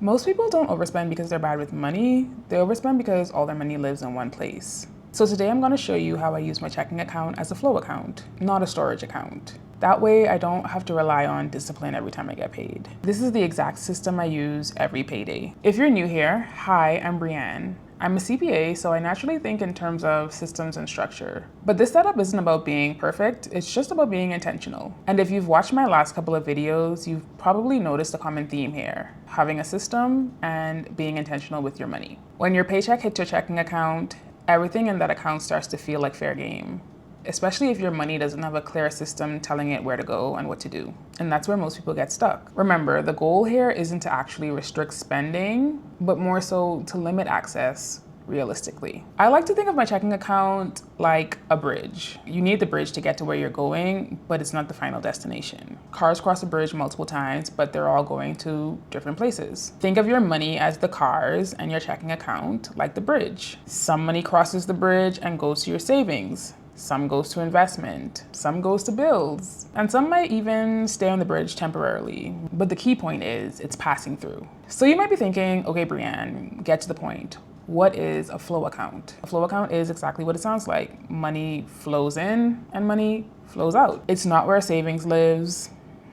Most people don't overspend because they're bad with money. They overspend because all their money lives in one place. So today I'm going to show you how I use my checking account as a flow account, not a storage account. That way I don't have to rely on discipline every time I get paid. This is the exact system I use every payday. If you're new here, hi, I'm Brianne. I'm a CPA, so I naturally think in terms of systems and structure. But this setup isn't about being perfect, it's just about being intentional. And if you've watched my last couple of videos, you've probably noticed a common theme here: having a system and being intentional with your money. When your paycheck hits your checking account, everything in that account starts to feel like fair game, especially if your money doesn't have a clear system telling it where to go and what to do. And that's where most people get stuck. Remember, the goal here isn't to actually restrict spending, but more so to limit access realistically. I like to think of my checking account like a bridge. You need the bridge to get to where you're going, but it's not the final destination. Cars cross the bridge multiple times, but they're all going to different places. Think of your money as the cars and your checking account like the bridge. Some money crosses the bridge and goes to your savings. Some goes to investment, some goes to bills, and some might even stay on the bridge temporarily. But the key point is it's passing through. So you might be thinking, okay, Brianne, get to the point. What is a flow account? A flow account is exactly what it sounds like. Money flows in and money flows out. It's not where savings lives,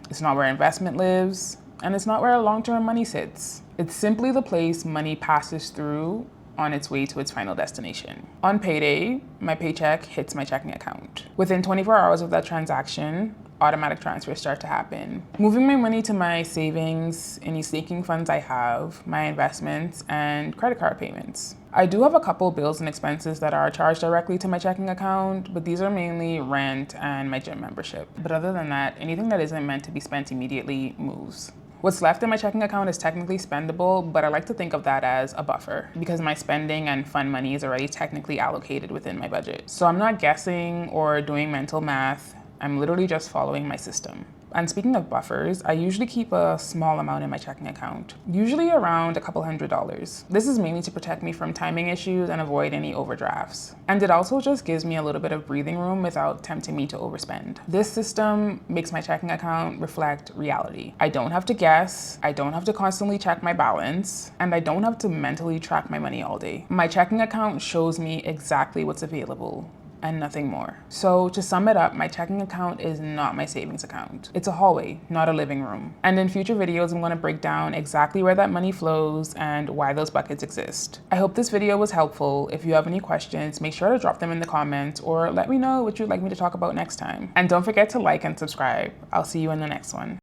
it's not where investment lives, and it's not where long-term money sits. It's simply the place money passes through on its way to its final destination. On payday, my paycheck hits my checking account. Within 24 hours of that transaction, automatic transfers start to happen, moving my money to my savings, any staking funds I have, my investments, and credit card payments. I do have a couple bills and expenses that are charged directly to my checking account, but these are mainly rent and my gym membership. But other than that, anything that isn't meant to be spent immediately moves. What's left in my checking account is technically spendable, but I like to think of that as a buffer because my spending and fun money is already technically allocated within my budget. So I'm not guessing or doing mental math. I'm literally just following my system. And speaking of buffers, I usually keep a small amount in my checking account, usually around a couple $100s. This is mainly to protect me from timing issues and avoid any overdrafts. And it also just gives me a little bit of breathing room without tempting me to overspend. This system makes my checking account reflect reality. I don't have to guess, I don't have to constantly check my balance, and I don't have to mentally track my money all day. My checking account shows me exactly what's available and nothing more. So to sum it up, my checking account is not my savings account. It's a hallway, not a living room. And in future videos, I'm going to break down exactly where that money flows and why those buckets exist. I hope this video was helpful. If you have any questions, make sure to drop them in the comments or let me know what you'd like me to talk about next time. And don't forget to like and subscribe. I'll see you in the next one.